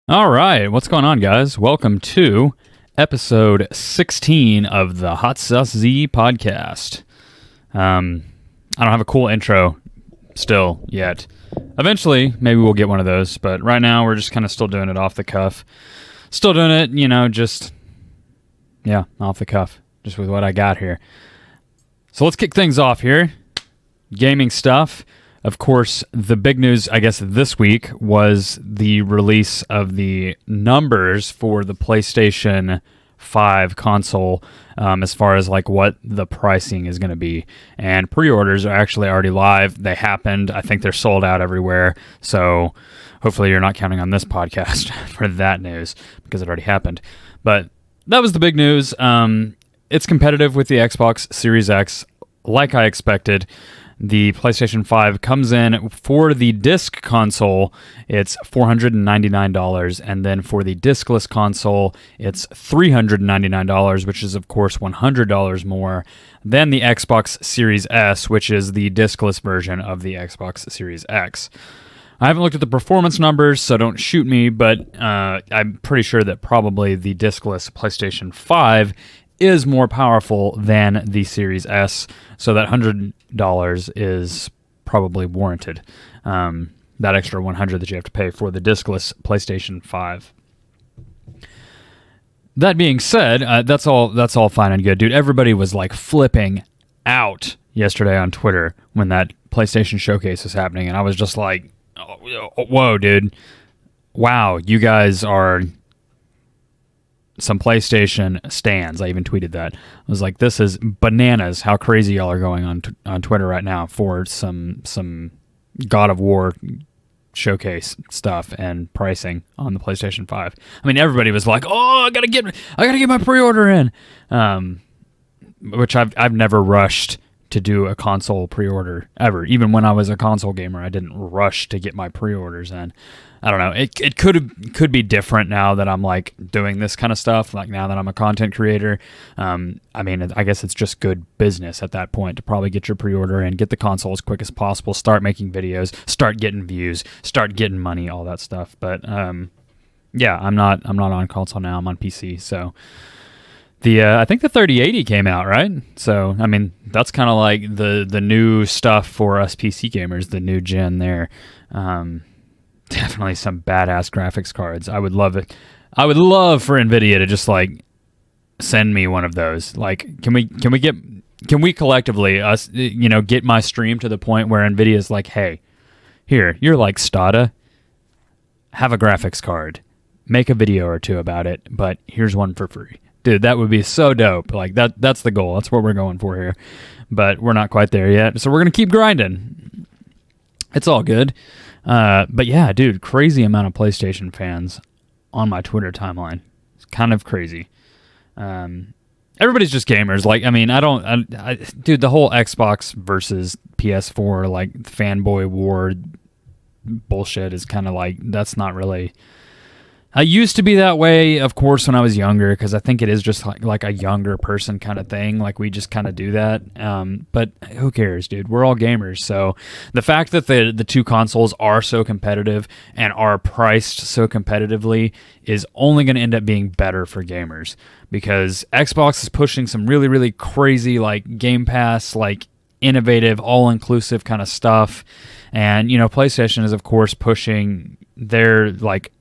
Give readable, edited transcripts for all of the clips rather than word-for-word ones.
All right, what's going on, guys? Welcome to episode 16 of the HotSauceZee podcast. I don't have a cool intro still yet. Eventually, maybe we'll get one of those, but right now we're just kind of still doing it off the cuff. Still doing it, off the cuff, just with what I got here. So let's kick things off here. Gaming stuff. Of course, the big news, I guess, this week was the release of the numbers for the PlayStation 5 console as far as like what the pricing is going to be. And pre-orders are actually already live. They happened. I think they're sold out everywhere. So hopefully you're not counting on this podcast for that news because it already happened. But that was the big news. It's competitive with the Xbox Series X, like I expected. The PlayStation 5 comes in for the disc console, it's $499, and then for the discless console, it's $399, which is, of course, $100 more than the Xbox Series S, which is the discless version of the Xbox Series X. I haven't looked at the performance numbers, so don't shoot me, but I'm pretty sure that probably the discless PlayStation 5 is more powerful than the Series S, so that $100 is probably warranted. That extra $100 that you have to pay for the discless PlayStation 5. That being said, that's all fine and good, dude. Everybody was like flipping out yesterday on Twitter when that PlayStation showcase was happening, and I was just like, "Whoa, dude! Wow, you guys are some PlayStation stands." I even tweeted that. I was like, this is bananas how crazy y'all are going on Twitter right now for some God of War showcase stuff and pricing on the PlayStation 5. I mean, everybody was like, "Oh, I gotta get my pre-order in," which I've never rushed to do a console pre-order ever. Even when I was a console gamer, I didn't rush to get my pre-orders in. I don't know. It could be different now that I'm like doing this kind of stuff. Like now that I'm a content creator, I mean, I guess it's just good business at that point to probably get your pre-order in, get the console as quick as possible, start making videos, start getting views, start getting money, all that stuff. But yeah, I'm not on console now. I'm on PC. So I think the 3080 came out, right? So I mean, that's kind of like the new stuff for us PC gamers, the new gen there. Definitely some badass graphics cards. I would love it. I would love for Nvidia to just like send me one of those. Like, can we collectively get my stream to the point where Nvidia is like, hey, here, you're like Stada, have a graphics card, make a video or two about it, but here's one for free. Dude, that would be so dope. Like that's the goal. That's what we're going for here. But we're not quite there yet. So we're going to keep grinding. It's all good. But yeah, dude, crazy amount of PlayStation fans on my Twitter timeline. It's kind of crazy. Everybody's just gamers. Like, I mean, dude, the whole Xbox versus PS4, like, fanboy war bullshit is kind of like, that's not really... I used to be that way, of course, when I was younger, because I think it is just like a younger person kind of thing. Like, we just kind of do that. But who cares, dude? We're all gamers. So the fact that the two consoles are so competitive and are priced so competitively is only going to end up being better for gamers, because Xbox is pushing some really, really crazy, like, Game Pass, like, innovative, all-inclusive kind of stuff. And, PlayStation is, of course, pushing their, like,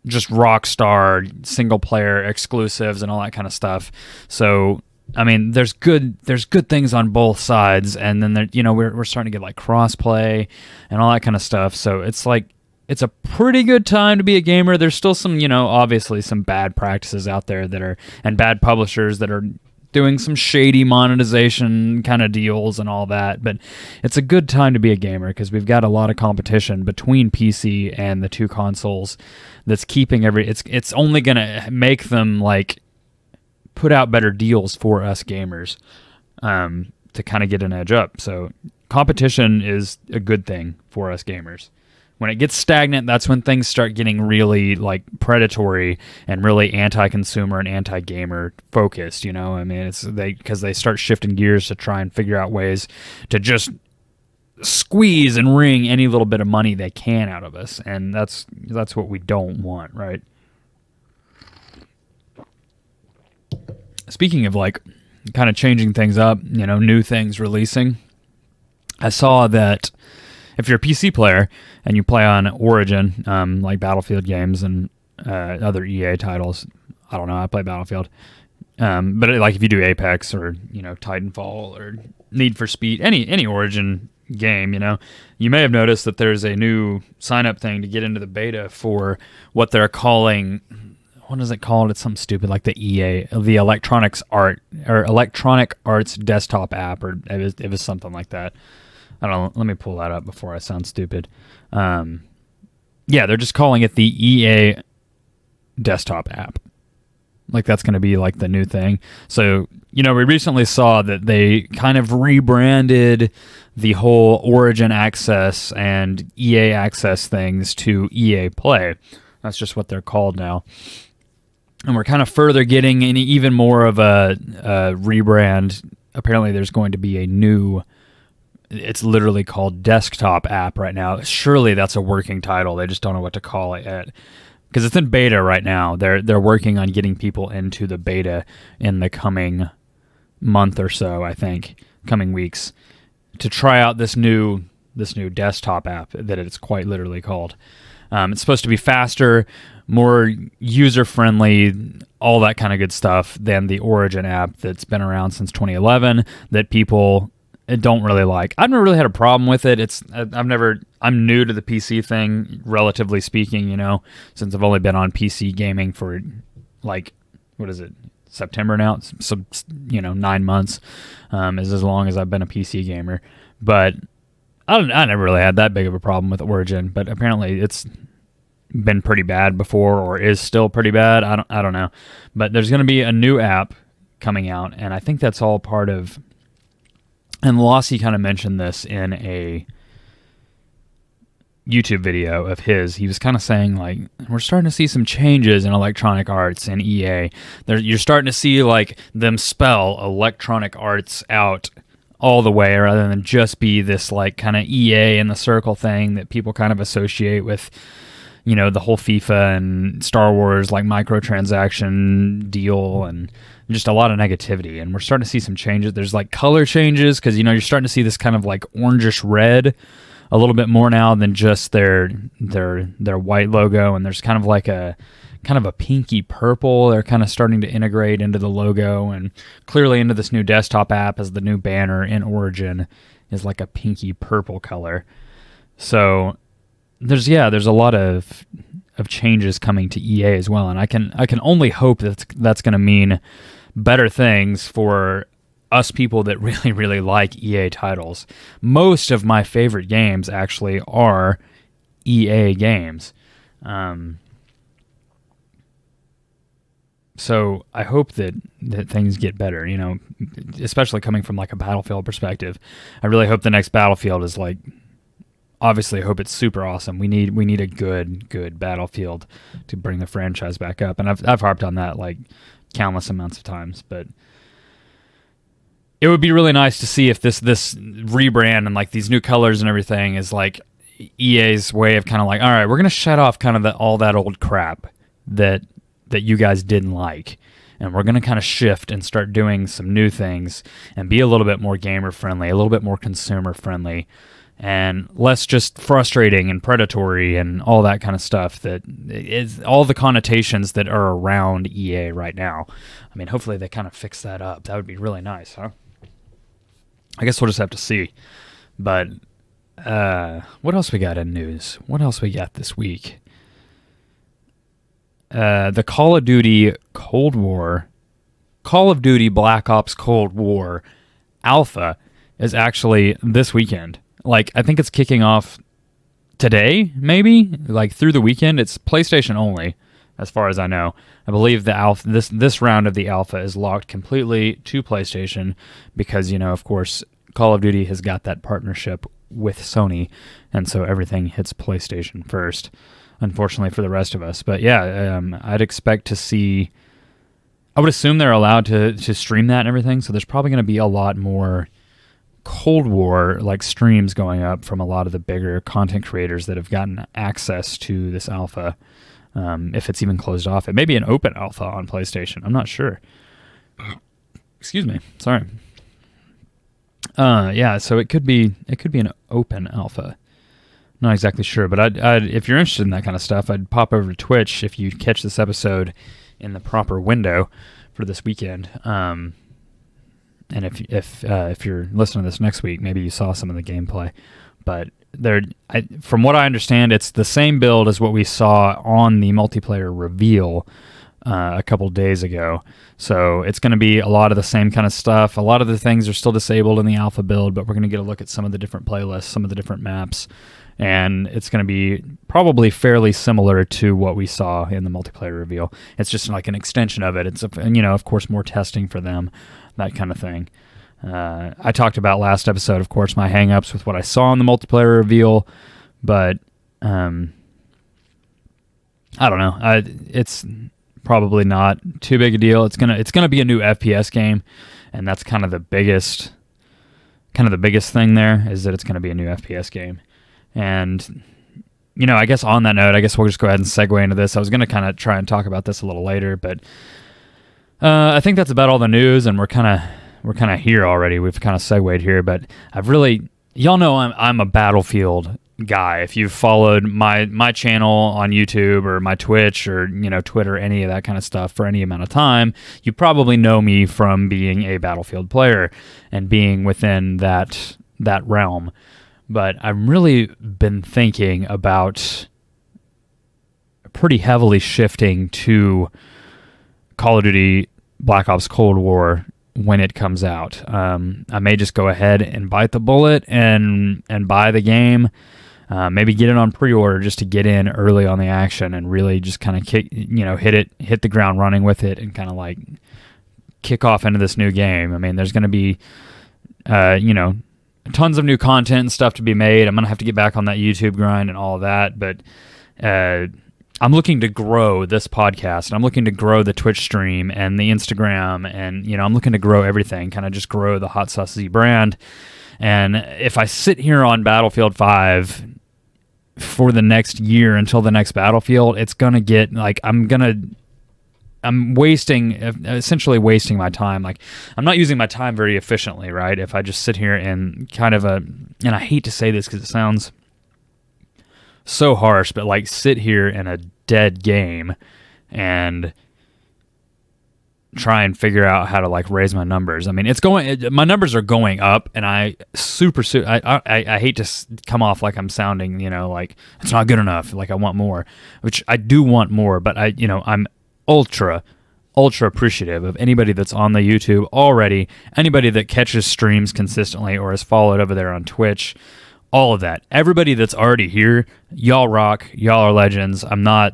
just Rockstar single player exclusives and all that kind of stuff. So I mean, there's good things on both sides, and then we're starting to get like crossplay and all that kind of stuff. So it's like it's a pretty good time to be a gamer. There's still some obviously some bad practices out there and bad publishers that are doing some shady monetization kind of deals and all that, but it's a good time to be a gamer because we've got a lot of competition between PC and the two consoles that's keeping it's only going to make them like put out better deals for us gamers to kind of get an edge up. So competition is a good thing for us gamers. When it gets stagnant, that's when things start getting really like predatory and really anti-consumer and anti-gamer focused. I mean, because they start shifting gears to try and figure out ways to just squeeze and wring any little bit of money they can out of us, and that's what we don't want, right? Speaking of like kind of changing things up, new things releasing, I saw that if you're a PC player and you play on Origin, like Battlefield games and other EA titles, I don't know, I play Battlefield, but like if you do Apex or Titanfall or Need for Speed, any Origin game, you may have noticed that there's a new sign-up thing to get into the beta for what they're calling, what is it called? It's something stupid like the EA, the Electronic Arts desktop app, or it was something like that. I don't know. Let me pull that up before I sound stupid. Yeah, they're just calling it the EA desktop app. Like that's going to be like the new thing. So, we recently saw that they kind of rebranded the whole Origin Access and EA Access things to EA Play. That's just what they're called now. And we're kind of further getting in even more of a rebrand. Apparently there's going to be a new, it's literally called desktop app right now. Surely that's a working title. They just don't know what to call it yet. Because it's in beta right now. They're working on getting people into the beta in the coming month or so, I think, coming weeks, to try out this new desktop app that it's quite literally called. It's supposed to be faster, more user-friendly, all that kind of good stuff than the Origin app that's been around since 2011 that people don't really like. I've never really had a problem with it. I'm new to the PC thing, relatively speaking, since I've only been on PC gaming for like, what is it, September now? So, 9 months is as long as I've been a PC gamer. But I never really had that big of a problem with Origin, but apparently it's been pretty bad before, or is still pretty bad. I don't know. But there's going to be a new app coming out, and I think that's all part of, and Lossie kind of mentioned this in a YouTube video of his. He was kind of saying, like, we're starting to see some changes in Electronic Arts and EA. You're starting to see, like, them spell Electronic Arts out all the way, rather than just be this, like, kind of EA in the circle thing that people kind of associate with, the whole FIFA and Star Wars, like, microtransaction deal, and just a lot of negativity. And we're starting to see some changes. There's like color changes, because you're starting to see this kind of like orangish red a little bit more now than just their white logo, and there's kind of like a pinky purple they're kind of starting to integrate into the logo, and clearly into this new desktop app as the new banner in Origin is like a pinky purple color. So there's a lot of changes coming to EA as well, and I can only hope that's going to mean better things for us people that really, really like EA titles. Most of my favorite games actually are EA games. So I hope that things get better, especially coming from like a Battlefield perspective. I really hope the next Battlefield is like, obviously I hope it's super awesome. We need a good Battlefield to bring the franchise back up. And I've harped on that like countless amounts of times, but it would be really nice to see if this rebrand and like these new colors and everything is like EA's way of kind of like, all right, we're going to shut off kind of all that old crap that you guys didn't like, and we're going to kind of shift and start doing some new things and be a little bit more gamer friendly, a little bit more consumer friendly, and less just frustrating and predatory and all that kind of stuff that is all the connotations that are around EA right now. I mean, hopefully they kind of fix that up. That would be really nice, huh? I guess we'll just have to see. But what else we got in news? What else we got this week? The Call of Duty Black Ops Cold War alpha is actually this weekend. Like, I think it's kicking off today, maybe? Like, through the weekend. It's PlayStation only, as far as I know. I believe the alpha, this round of the alpha is locked completely to PlayStation because, of course, Call of Duty has got that partnership with Sony, and so everything hits PlayStation first, unfortunately for the rest of us. But yeah, I'd expect to see, I would assume they're allowed to stream that and everything, so there's probably going to be a lot more Cold War like streams going up from a lot of the bigger content creators that have gotten access to this alpha. If it's even closed off, it may be an open alpha on PlayStation. I'm not sure. Excuse me. Sorry. Yeah, so it could be an open alpha. Not exactly sure, but I'd if you're interested in that kind of stuff, I'd pop over to Twitch if you catch this episode in the proper window for this weekend. And if you're listening to this next week, maybe you saw some of the gameplay. But from what I understand, it's the same build as what we saw on the multiplayer reveal a couple days ago. So it's going to be a lot of the same kind of stuff. A lot of the things are still disabled in the alpha build, but we're going to get a look at some of the different playlists, some of the different maps, and it's going to be probably fairly similar to what we saw in the multiplayer reveal. It's just like an extension of it. It's, of course, more testing for them, that kind of thing. I talked about last episode, of course, my hang-ups with what I saw in the multiplayer reveal, but I don't know. It's probably not too big a deal. It's gonna be a new FPS game, and that's kind of the biggest thing there, is that it's gonna be a new FPS game. And I guess on that note, I guess we'll just go ahead and segue into this. I was gonna kind of try and talk about this a little later, but I think that's about all the news, and we're kind of here already. We've kind of segued here, but y'all know I'm a Battlefield guy. If you've followed my channel on YouTube or my Twitch or Twitter, any of that kind of stuff for any amount of time, you probably know me from being a Battlefield player and being within that realm. But I've really been thinking about pretty heavily shifting to Call of Duty Black Ops Cold War when it comes out. I may just go ahead and bite the bullet and buy the game. Maybe get it on pre-order just to get in early on the action and really just kind of hit the ground running with it and kind of like kick off into this new game. I mean, there's going to be, tons of new content and stuff to be made. I'm going to have to get back on that YouTube grind and all of that, but I'm looking to grow this podcast, and I'm looking to grow the Twitch stream and the Instagram, and I'm looking to grow everything, kind of just grow the HotSauceZee brand. And if I sit here on Battlefield 5 for the next year until the next Battlefield, it's gonna get like I'm essentially wasting my time. Like, I'm not using my time very efficiently, right? If I just sit here and and I hate to say this because it sounds so harsh, but like sit here in a dead game and try and figure out how to like raise my numbers. I mean, my numbers are going up, and I hate to come off like I'm sounding, like it's not good enough. Like I want more, which I do want more, but I'm ultra appreciative of anybody that's on the YouTube already, anybody that catches streams consistently or has followed over there on Twitch, all of that. Everybody that's already here, y'all rock, y'all are legends. I'm not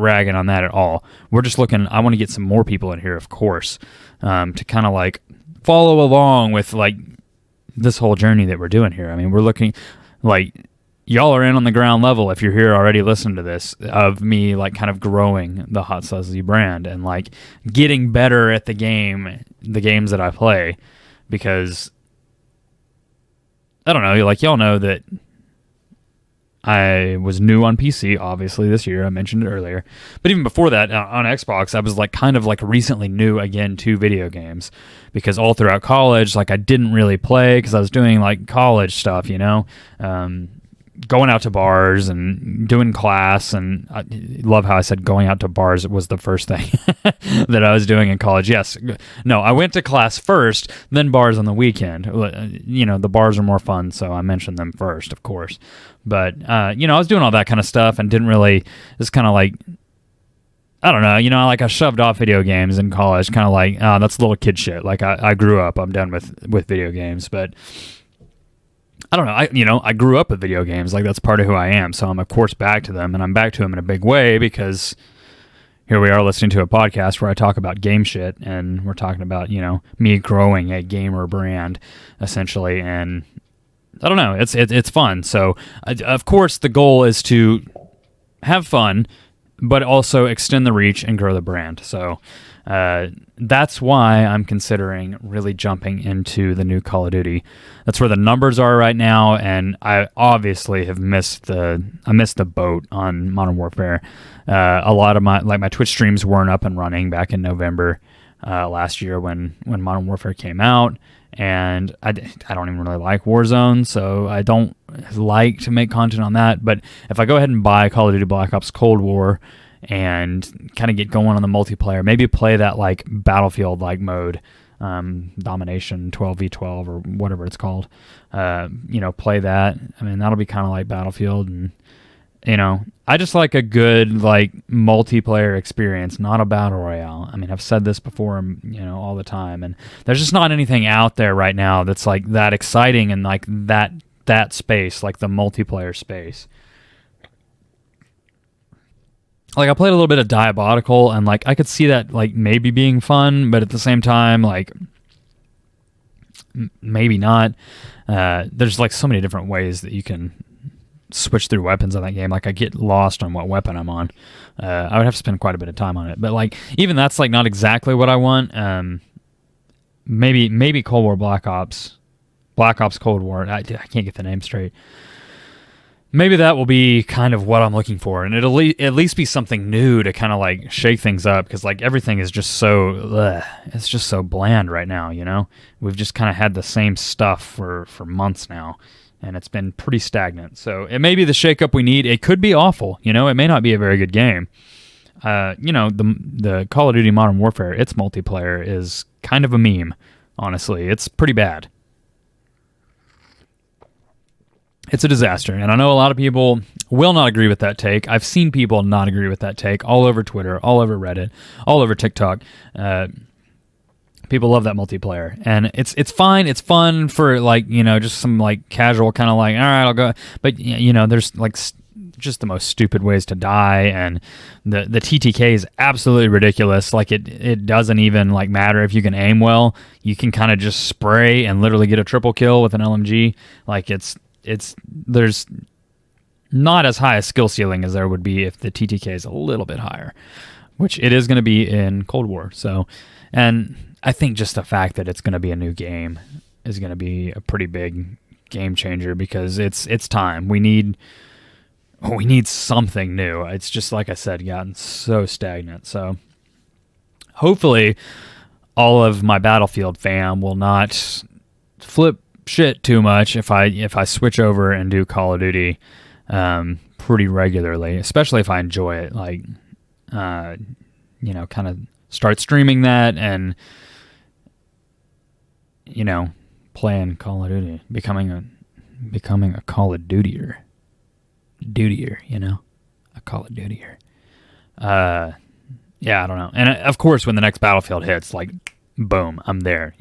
ragging on that at all. We're just looking, I want to get some more people in here, of course, to kind of like follow along with like this whole journey that we're doing here. I mean, we're looking like y'all are in on the ground level, if you're here already listening to this, of me like kind of growing the HotSauceZee brand and like getting better at the games that I play, because I don't know, like y'all know that I was new on PC, obviously, this year. I mentioned it earlier. But even before that, on Xbox, I was like kind of like recently new again to video games, because all throughout college, like I didn't really play because I was doing like college stuff, going out to bars and doing class. And I love how I said going out to bars was the first thing that I was doing in college. Yes. No, I went to class first, then bars on the weekend. The bars are more fun, so I mentioned them first, of course. But, I was doing all that kind of stuff and didn't really, it's kind of like, I don't know, like I shoved off video games in college, kind of like, oh, that's little kid shit. Like I grew up, I'm done with video games, but I don't know, I grew up with video games, like that's part of who I am. So I'm of course back to them, and I'm back to them in a big way, because here we are listening to a podcast where I talk about game shit, and we're talking about, me growing a gamer brand essentially. And I don't know, it's fun. So of course the goal is to have fun, but also extend the reach and grow the brand. So that's why I'm considering really jumping into the new Call of Duty. That's where the numbers are right now, and I obviously have missed the boat on Modern Warfare. A lot of my Twitch streams weren't up and running back in November last year when Modern Warfare came out, and I don't even really like Warzone, so I don't like to make content on that. But if I go ahead and buy Call of Duty Black Ops Cold War and kind of get going on the multiplayer, maybe play that like Battlefield-like mode, Domination 12v12 or whatever it's called, play that. I mean, that'll be kind of like Battlefield, and I just like a good like multiplayer experience, not a battle royale. I mean, I've said this before, all the time, and there's just not anything out there right now that's like that exciting and like that space, like the multiplayer space. Like, I played a little bit of Diabolical, and like I could see that like maybe being fun, but at the same time, like maybe not. There's like so many different ways that you can switch through weapons in that game. Like, I get lost on what weapon I'm on. I would have to spend quite a bit of time on it, but like even that's like not exactly what I want. Maybe Cold War Black Ops Cold War. I can't get the name straight. Maybe that will be kind of what I'm looking for, and it'll at least be something new to kind of like shake things up, because like everything is just it's just so bland right now. We've just kind of had the same stuff for months now, and it's been pretty stagnant. So it may be the shakeup we need. It could be awful. It may not be a very good game. The Call of Duty Modern Warfare, its multiplayer is kind of a meme. Honestly, it's pretty bad. It's a disaster, and I know a lot of people will not agree with that take. I've seen people not agree with that take all over Twitter, all over Reddit, all over TikTok. People love that multiplayer, and it's fine. It's fun for like just some like casual kind of like, all right, I'll go. But there's like just the most stupid ways to die, and the TTK is absolutely ridiculous. Like it doesn't even like matter if you can aim well. You can kind of just spray and literally get a triple kill with an LMG. Like there's not as high a skill ceiling as there would be if the TTK is a little bit higher, which it is going to be in Cold War. So, and I think just the fact that it's going to be a new game is going to be a pretty big game changer, because it's time. We need something new. It's just, like I said, gotten so stagnant. So hopefully all of my Battlefield fam will not flip shit too much if I switch over and do Call of Duty pretty regularly, especially if I enjoy it. Like, kind of start streaming that and playing Call of Duty, becoming a Call of Dutyer, a Call of Dutyer. Yeah, I don't know. And of course, when the next Battlefield hits, like, boom, I'm there,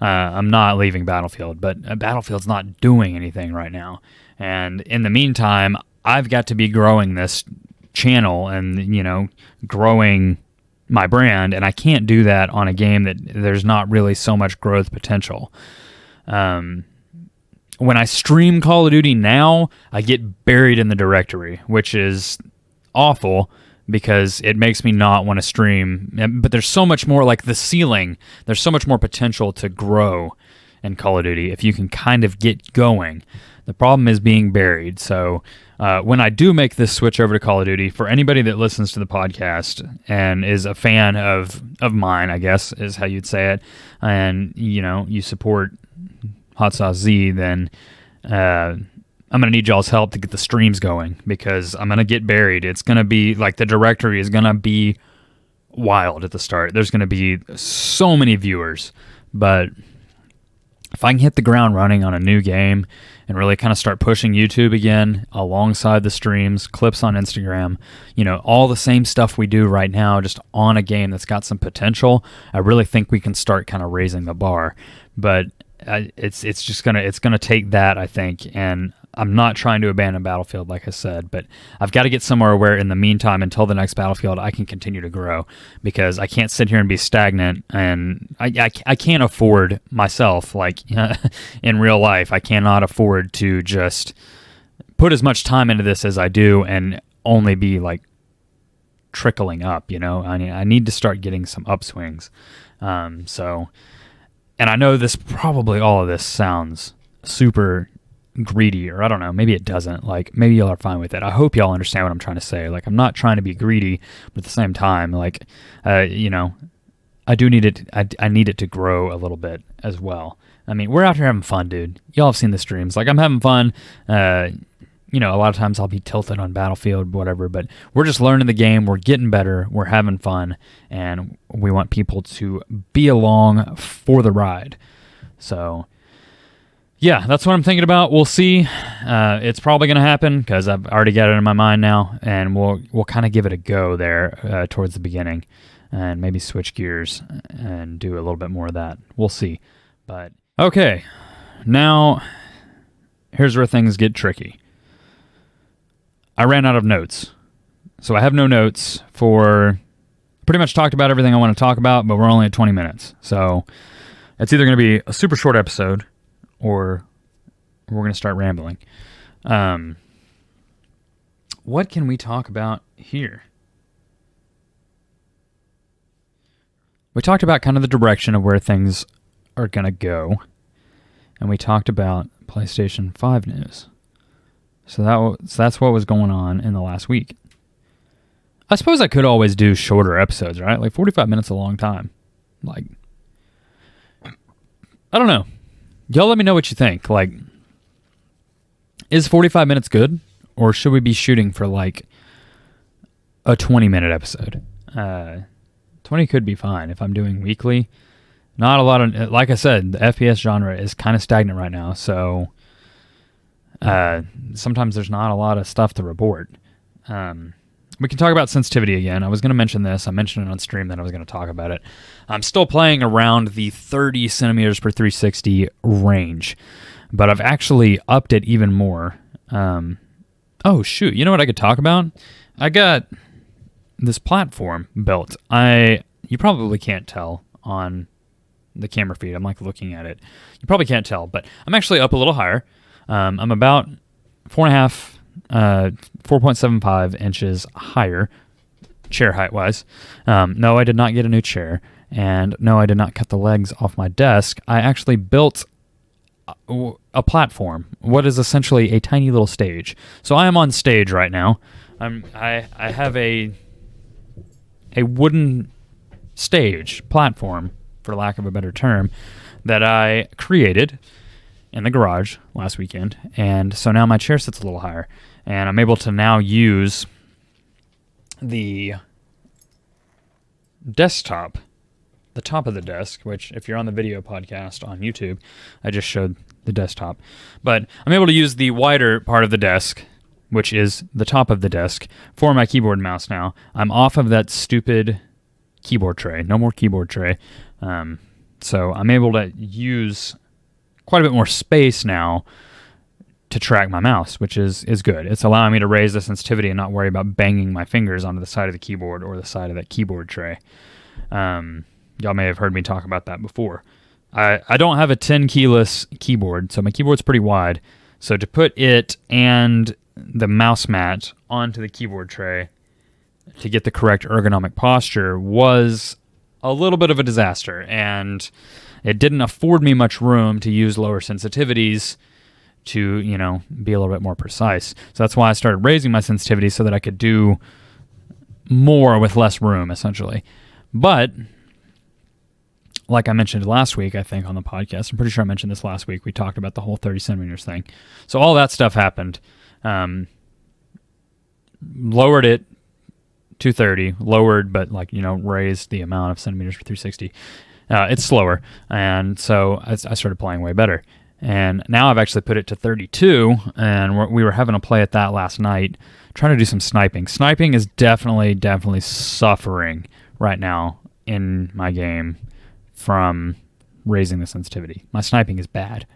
I'm not leaving Battlefield, but Battlefield's not doing anything right now. And in the meantime, I've got to be growing this channel and, growing my brand, and I can't do that on a game that there's not really so much growth potential. When I stream Call of Duty now, I get buried in the directory, which is awful, because it makes me not want to stream. But there's so much more, like the ceiling, there's so much more potential to grow in Call of Duty if you can kind of get going. The problem is being buried. So when I do make this switch over to Call of Duty, for anybody that listens to the podcast and is a fan of mine, I guess is how you'd say it, and you support HotSauceZee, then I'm going to need y'all's help to get the streams going, because I'm going to get buried. It's going to be like the directory is going to be wild at the start. There's going to be so many viewers, but if I can hit the ground running on a new game and really kind of start pushing YouTube again alongside the streams, clips on Instagram, all the same stuff we do right now, just on a game that's got some potential, I really think we can start kind of raising the bar. But it's gonna take that, I think, and I'm not trying to abandon Battlefield, like I said, but I've got to get somewhere where in the meantime, until the next Battlefield, I can continue to grow, because I can't sit here and be stagnant, and I can't afford myself, like in real life, I cannot afford to just put as much time into this as I do and only be like trickling up, I need to start getting some upswings. And I know probably all of this sounds super greedy, or I don't know, maybe it doesn't. Like, maybe y'all are fine with it. I hope y'all understand what I'm trying to say. Like, I'm not trying to be greedy, but at the same time, like, I do need it. I need it to grow a little bit as well. I mean, we're out here having fun, dude. Y'all have seen the streams. Like, I'm having fun. A lot of times I'll be tilted on Battlefield, whatever, but we're just learning the game. We're getting better. We're having fun, and we want people to be along for the ride. So, yeah, that's what I'm thinking about. We'll see. It's probably going to happen because I've already got it in my mind now, and we'll kind of give it a go there towards the beginning, and maybe switch gears and do a little bit more of that. We'll see. But okay, now here's where things get tricky. I ran out of notes. So I have no notes pretty much talked about everything I want to talk about, but we're only at 20 minutes. So it's either going to be a super short episode or we're going to start rambling. What can we talk about here? We talked about kind of the direction of where things are going to go. And we talked about PlayStation 5 news. So that's what was going on in the last week. I suppose I could always do shorter episodes, right? Like 45 minutes is a long time. Like, I don't know. Y'all let me know what you think. Like, is 45 minutes good? Or should we be shooting for like a 20-minute episode? 20 could be fine if I'm doing weekly. Not a lot of, like I said, the FPS genre is kind of stagnant right now, so sometimes there's not a lot of stuff to report. We can talk about sensitivity again. I was going to mention this. I mentioned it on stream, then I was going to talk about it. I'm still playing around the 30 centimeters per 360 range, but I've actually upped it even more. Oh, shoot. You know what I could talk about? I got this platform built. You probably can't tell on the camera feed. I'm like looking at it. You probably can't tell, but I'm actually up a little higher. I'm about 4.75 inches higher, chair height-wise. No, I did not get a new chair, and no, I did not cut the legs off my desk. I actually built a platform, what is essentially a tiny little stage. So I am on stage right now. I have a wooden stage platform, for lack of a better term, that I created in the garage last weekend, and so now my chair sits a little higher, and I'm able to now use the desktop, the top of the desk, which if you're on the video podcast on YouTube, I just showed the desktop, but I'm able to use the wider part of the desk, which is the top of the desk, for my keyboard and mouse now. I'm off of that stupid keyboard tray, no more keyboard tray, so I'm able to use quite a bit more space now to track my mouse, which is good. It's allowing me to raise the sensitivity and not worry about banging my fingers onto the side of the keyboard or the side of that keyboard tray. Y'all may have heard me talk about that before. I don't have a 10 keyless keyboard, so my keyboard's pretty wide. So to put it and the mouse mat onto the keyboard tray to get the correct ergonomic posture was a little bit of a disaster, and it didn't afford me much room to use lower sensitivities to, be a little bit more precise. So that's why I started raising my sensitivity so that I could do more with less room, essentially. But like I mentioned last week, I think, on the podcast, I'm pretty sure I mentioned this last week, we talked about the whole 30 centimeters thing. So all that stuff happened. Lowered it to 30, lowered, but raised the amount of centimeters for 360. It's slower, and so I started playing way better. And now I've actually put it to 32, and we were having a play at that last night, trying to do some sniping. Sniping is definitely suffering right now in my game from raising the sensitivity. My sniping is bad.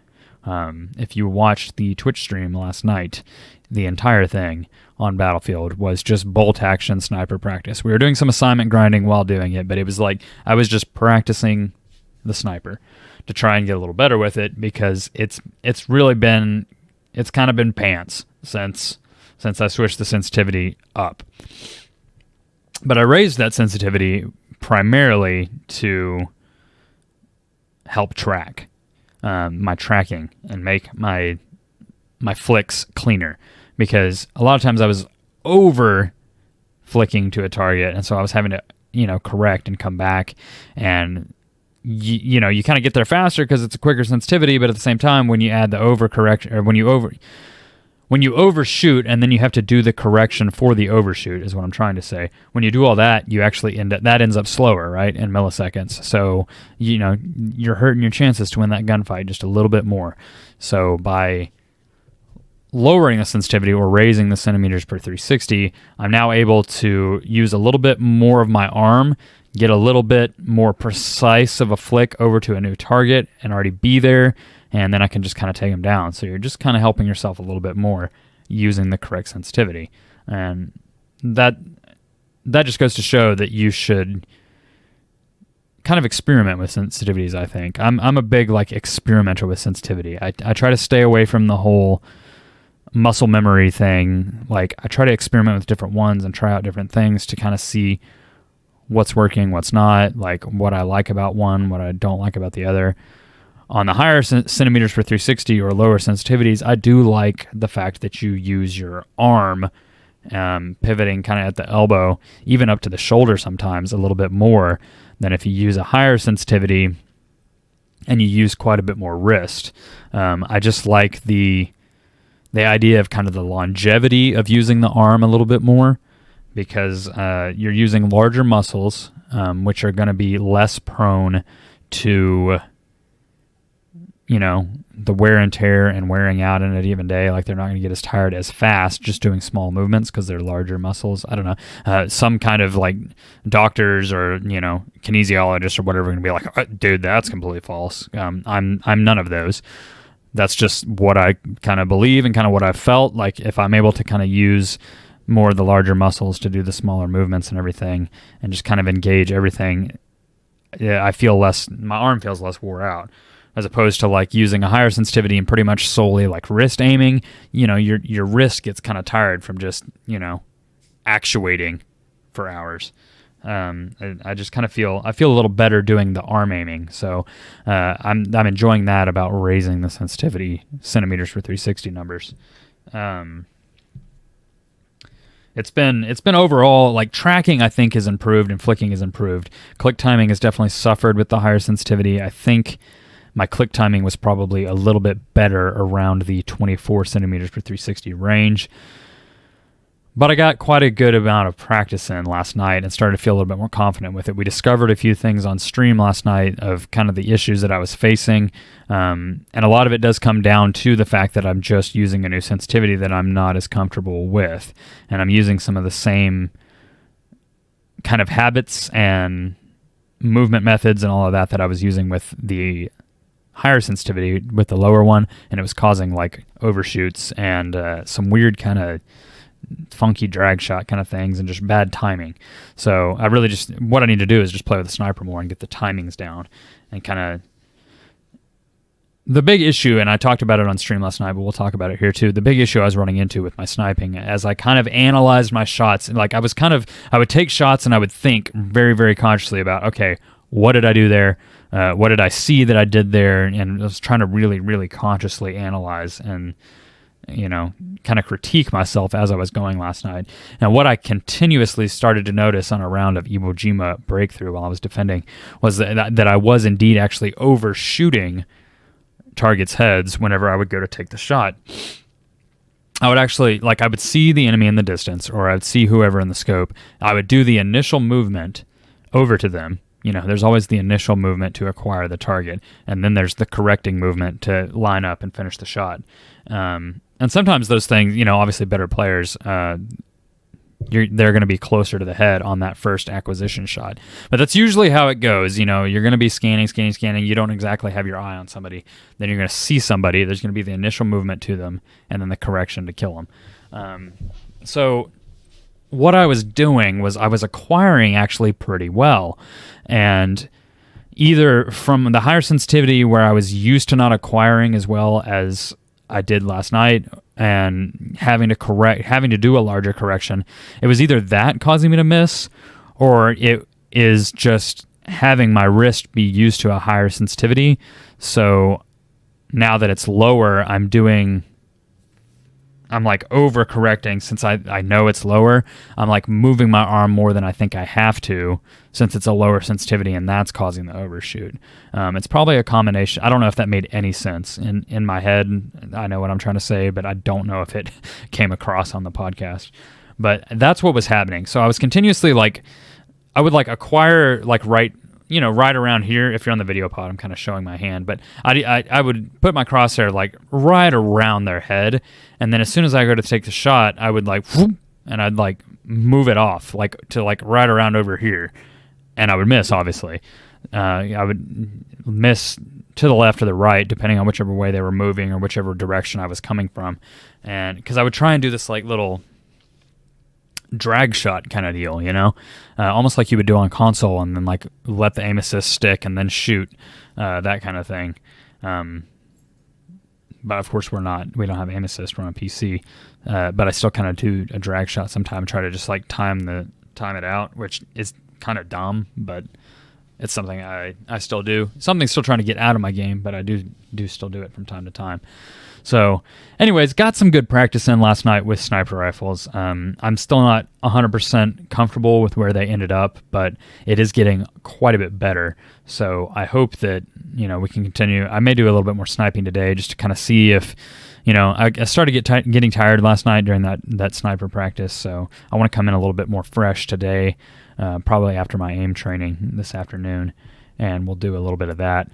If you watched the Twitch stream last night, the entire thing on Battlefield was just bolt action sniper practice. We were doing some assignment grinding while doing it, but it was like I was just practicing the sniper to try and get a little better with it, because it's kind of been pants since I switched the sensitivity up. But I raised that sensitivity primarily to help track my tracking and make my flicks cleaner, because a lot of times I was over flicking to a target, and so I was having to correct and come back, and you kind of get there faster because it's a quicker sensitivity, but at the same time, when you add the overcorrection, or when you overshoot and then you have to do the correction for the overshoot, is what I'm trying to say. When you do all that, you actually ends up slower, right, in milliseconds. So, you're hurting your chances to win that gunfight just a little bit more. So by lowering the sensitivity or raising the centimeters per 360, I'm now able to use a little bit more of my arm, get a little bit more precise of a flick over to a new target and already be there, and then I can just kind of take them down. So you're just kind of helping yourself a little bit more using the correct sensitivity. And that just goes to show that you should kind of experiment with sensitivities, I think. I'm a big experimenter with sensitivity. I try to stay away from the whole muscle memory thing. I try to experiment with different ones and try out different things to kind of see what's working, what's not, what I like about one, what I don't like about the other. On the higher centimeters for 360 or lower sensitivities, I do like the fact that you use your arm pivoting kind of at the elbow, even up to the shoulder sometimes, a little bit more than if you use a higher sensitivity and you use quite a bit more wrist. I just like the idea of kind of the longevity of using the arm a little bit more, because you're using larger muscles, which are going to be less prone to, the wear and tear and wearing out in a given day. They're not going to get as tired as fast just doing small movements because they're larger muscles. I don't know. Some kind of doctors or, kinesiologists or whatever are going to be like, dude, that's completely false. I'm none of those. That's just what I kind of believe and kind of what I felt. If I'm able to kind of use more of the larger muscles to do the smaller movements and everything and just kind of engage everything, I feel my arm feels less wore out, as opposed to using a higher sensitivity and pretty much solely wrist aiming. Your wrist gets kind of tired from just, actuating for hours. I just kind of feel a little better doing the arm aiming. So I'm enjoying that about raising the sensitivity centimeters for 360 numbers. It's been overall, tracking I think is improved and flicking is improved. Click timing has definitely suffered with the higher sensitivity. I think my click timing was probably a little bit better around the 24 centimeters per 360 range. But I got quite a good amount of practice in last night and started to feel a little bit more confident with it. We discovered a few things on stream last night of kind of the issues that I was facing. And a lot of it does come down to the fact that I'm just using a new sensitivity that I'm not as comfortable with. And I'm using some of the same kind of habits and movement methods and all of that I was using with the higher sensitivity with the lower one. And it was causing overshoots and some weird kind of funky drag shot kind of things and just bad timing. So I really what I need to do is just play with the sniper more and get the timings down and kind of the big issue, and I talked about it on stream last night, but we'll talk about it here too. The big issue I was running into with my sniping as I kind of analyzed my shots, I would take shots and I would think very, very consciously about, okay, what did I do there? What did I see that I did there? And I was trying to really, really consciously analyze and kind of critique myself as I was going last night. And what I continuously started to notice on a round of Iwo Jima breakthrough while I was defending was that I was indeed actually overshooting targets' heads whenever I would go to take the shot. I would actually, I would see the enemy in the distance, or I would see whoever in the scope. I would do the initial movement over to them. There's always the initial movement to acquire the target, and then there's the correcting movement to line up and finish the shot. And sometimes those things, obviously better players, they're going to be closer to the head on that first acquisition shot. But that's usually how it goes. You're going to be scanning. You don't exactly have your eye on somebody. Then you're going to see somebody. There's going to be the initial movement to them and then the correction to kill them. So what I was doing was I was acquiring actually pretty well. And either from the higher sensitivity where I was used to not acquiring as well as I did last night and having to do a larger correction, it was either that causing me to miss, or it is just having my wrist be used to a higher sensitivity. So now that it's lower, I'm like overcorrecting since I know it's lower. I'm like moving my arm more than I think I have to since it's a lower sensitivity, and that's causing the overshoot. It's probably a combination. I don't know if that made any sense in my head. I know what I'm trying to say, but I don't know if it came across on the podcast. But that's what was happening. So I was continuously like, I would like acquire like right around here. If you're on the video pod, I'm kind of showing my hand, but I would put my crosshair like right around their head, and then as soon as I go to take the shot, I would like whoop, and I'd like move it off like to like right around over here, and I would miss. Obviously, I would miss to the left or the right depending on whichever way they were moving or whichever direction I was coming from, and because I would try and do this like little drag shot kind of deal, almost like you would do on console, and then like let the aim assist stick and then shoot, that kind of thing. But of course we don't have aim assist, we're on PC, but I still kind of do a drag shot sometimes, try to just like time it out, which is kind of dumb, but it's something I still do. Something still trying to get out of my game, but I do still do it from time to time. So anyways, got some good practice in last night with sniper rifles. I'm still not 100% comfortable with where they ended up, but it is getting quite a bit better. So I hope that, we can continue. I may do a little bit more sniping today just to kind of see if, I started getting tired last night during that sniper practice. So I want to come in a little bit more fresh today, probably after my aim training this afternoon. And we'll do a little bit of that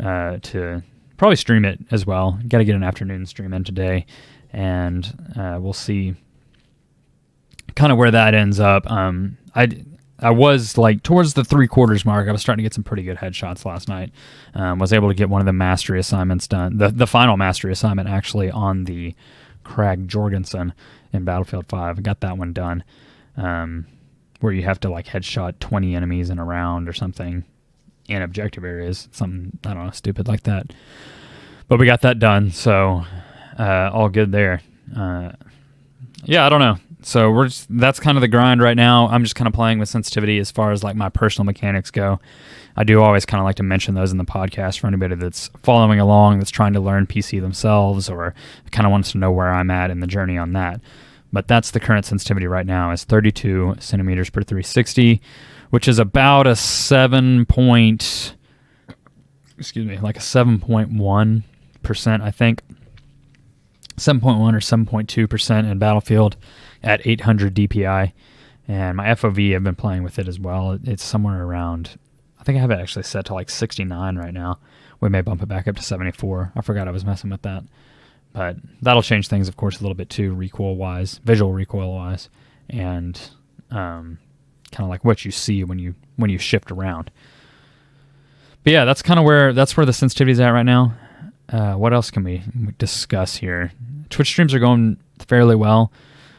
to probably stream it as well. Got to get an afternoon stream in today, and we'll see kind of where that ends up. I was like towards the 3/4 mark. I was starting to get some pretty good headshots last night. Was able to get one of the mastery assignments done, the final mastery assignment actually on the Krag Jorgensen in Battlefield 5. I got that one done, where you have to like headshot 20 enemies in a round or something in objective areas, something, I don't know, stupid like that. But we got that done, so all good there. Yeah, I don't know. So that's kind of the grind right now. I'm just kind of playing with sensitivity as far as like my personal mechanics go. I do always kind of like to mention those in the podcast for anybody that's following along, that's trying to learn PC themselves, or kind of wants to know where I'm at in the journey on that. But that's the current sensitivity right now, is 32 centimeters per 360, which is about a 7.1%, I think. 7.1 or 7.2% in Battlefield at 800 DPI. And my FOV, I've been playing with it as well. It's somewhere around, I think I have it actually set to like 69 right now. We may bump it back up to 74. I forgot I was messing with that. But that'll change things, of course, a little bit too, recoil-wise, visual recoil-wise, and kind of like what you see when you shift around. But yeah, that's where the sensitivity is at right now. What else can we discuss here? Twitch streams are going fairly well.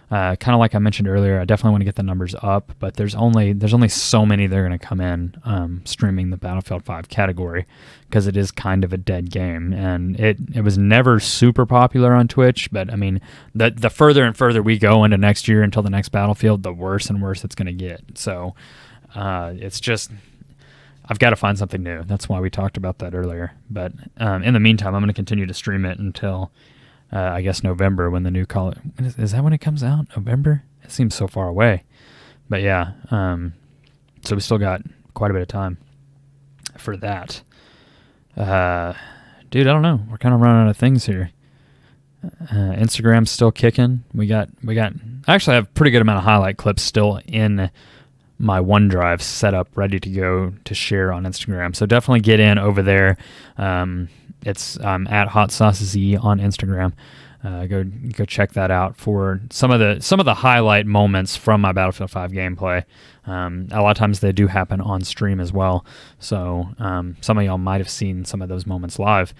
Kind of like I mentioned earlier, I definitely want to get the numbers up, but there's only so many that are going to come in streaming the Battlefield 5 category, because it is kind of a dead game, and it was never super popular on Twitch. But I mean, the further and further we go into next year until the next Battlefield, the worse and worse it's going to get. So it's just, I've got to find something new. That's why we talked about that earlier. But in the meantime, I'm going to continue to stream it until I guess November, when the new Call is that when it comes out? November? It seems so far away. But yeah, so we still got quite a bit of time for that. Dude, I don't know. We're kind of running out of things here. Instagram's still kicking. We got. I actually have a pretty good amount of highlight clips still in my OneDrive set up, ready to go to share on Instagram. So definitely get in over there. It's at HotSauceZee on Instagram. Go check that out for some of the highlight moments from my Battlefield 5 gameplay. A lot of times they do happen on stream as well. So some of y'all might have seen some of those moments live.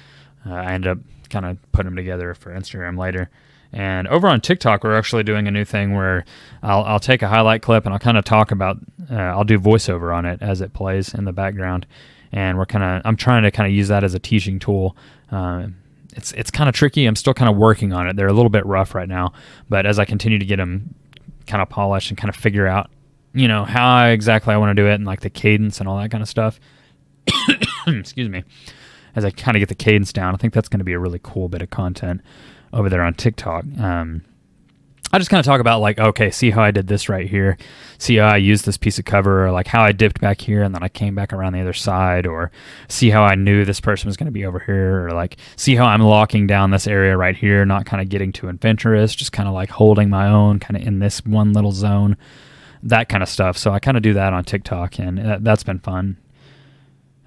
I ended up kind of putting them together for Instagram later. And over on TikTok, we're actually doing a new thing where I'll take a highlight clip and I'll kind of talk about, I'll do voiceover on it as it plays in the background. And I'm trying to kind of use that as a teaching tool. It's kind of tricky. I'm still kind of working on it. They're a little bit rough right now, but as I continue to get them kind of polished and kind of figure out how exactly I want to do it and like the cadence and all that kind of stuff. Excuse me. As I kind of get the cadence down, I think that's going to be a really cool bit of content over there on TikTok. I just kind of talk about like, okay, see how I did this right here, see how I used this piece of cover, or like how I dipped back here and then I came back around the other side, or see how I knew this person was going to be over here, or like see how I'm locking down this area right here, not kind of getting too adventurous, just kind of like holding my own kind of in this one little zone, that kind of stuff. So I kind of do that on TikTok, and that's been fun.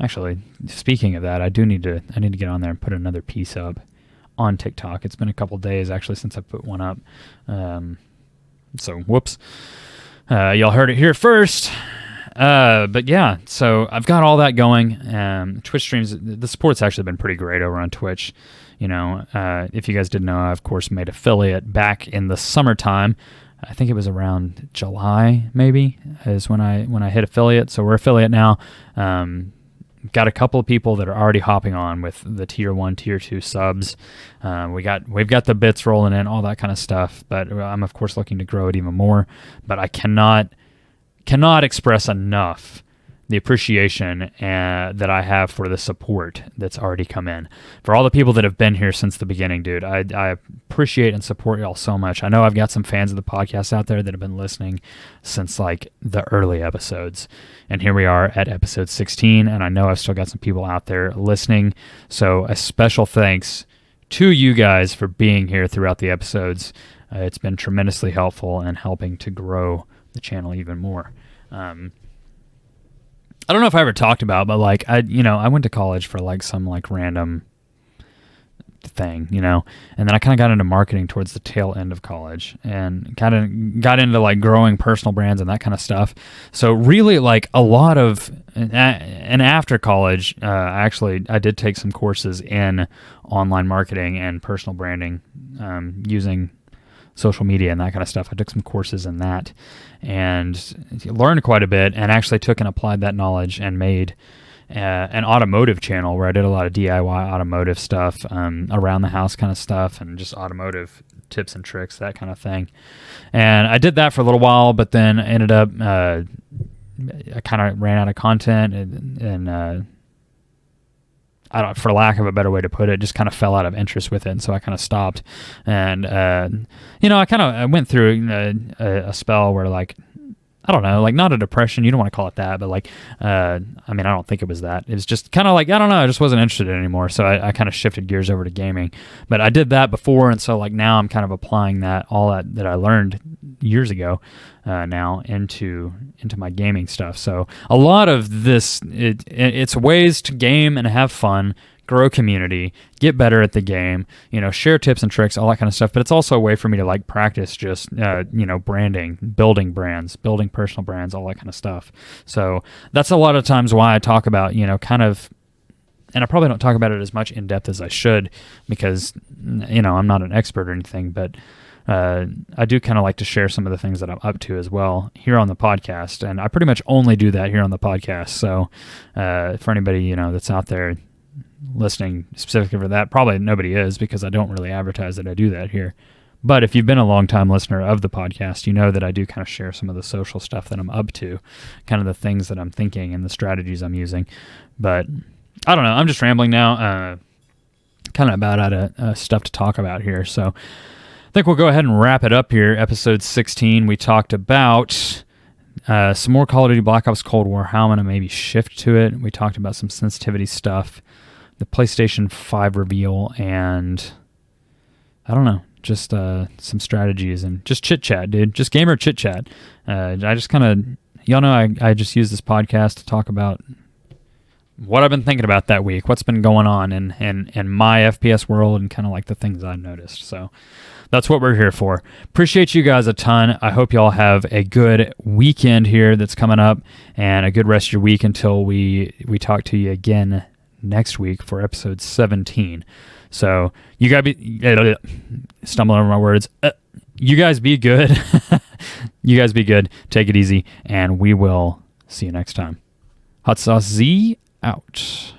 Actually, speaking of that, I need to get on there and put another piece up on TikTok. It's been a couple days actually since I put one up. So whoops. Y'all heard it here first. But yeah, so I've got all that going. Twitch streams, the support's actually been pretty great over on Twitch. If you guys didn't know, I of course made affiliate back in the summertime. I think it was around July maybe is when I hit affiliate. So we're affiliate now. Got a couple of people that are already hopping on with the tier 1, tier 2 subs. We've got the bits rolling in, all that kind of stuff. But I'm of course looking to grow it even more. But I cannot express enough the appreciation that I have for the support that's already come in. For all the people that have been here since the beginning, dude, I appreciate and support y'all so much. I know I've got some fans of the podcast out there that have been listening since like the early episodes. And here we are at episode 16, and I know I've still got some people out there listening. So a special thanks to you guys for being here throughout the episodes. It's been tremendously helpful in helping to grow the channel even more. I don't know if I ever talked about, but like I went to college for like some like random thing, and then I kind of got into marketing towards the tail end of college and kind of got into like growing personal brands and that kind of stuff. So really like a lot of, and after college, actually I did take some courses in online marketing and personal branding, using social media and that kind of stuff. I took some courses in that and learned quite a bit, and actually took and applied that knowledge and made an automotive channel where I did a lot of DIY automotive stuff, around the house kind of stuff, and just automotive tips and tricks, that kind of thing. And I did that for a little while, but then ended up, I kind of ran out of content and for lack of a better way to put it, just kind of fell out of interest with it, and so I kind of stopped. And I went through a spell where like, I don't know, like not a depression, you don't want to call it that, but like, I don't think it was that. It was just kind of like, I don't know, I just wasn't interested anymore, so I kind of shifted gears over to gaming. But I did that before, and so like now I'm kind of applying all that I learned years ago now into my gaming stuff. So a lot of this, it's ways to game and have fun, grow community, get better at the game, share tips and tricks, all that kind of stuff. But it's also a way for me to like practice just, branding, building brands, building personal brands, all that kind of stuff. So that's a lot of times why I talk about, kind of, and I probably don't talk about it as much in depth as I should because, I'm not an expert or anything, but I do kind of like to share some of the things that I'm up to as well here on the podcast. And I pretty much only do that here on the podcast. So for anybody, that's out there listening specifically for that, probably nobody is, because I don't really advertise that I do that here. But if you've been a long time listener of the podcast, you know that I do kind of share some of the social stuff that I'm up to, kind of the things that I'm thinking and the strategies I'm using. But I don't know, I'm just rambling now, kind of about out of stuff to talk about here. So I think we'll go ahead and wrap it up here. Episode 16, we talked about some more Call of Duty Black Ops Cold War, how I'm going to maybe shift to it. We talked about some sensitivity stuff, the PlayStation 5 reveal, and I don't know, just some strategies and just chit-chat, dude. Just gamer chit-chat. I just kind of, y'all know I just use this podcast to talk about what I've been thinking about that week, what's been going on in my FPS world, and kind of like the things I've noticed. So that's what we're here for. Appreciate you guys a ton. I hope y'all have a good weekend here that's coming up, and a good rest of your week until we talk to you again next week for episode 17. So you gotta be stumbling over my words. You guys be good. You guys be good. Take it easy, and we will see you next time. HotSauceZee out.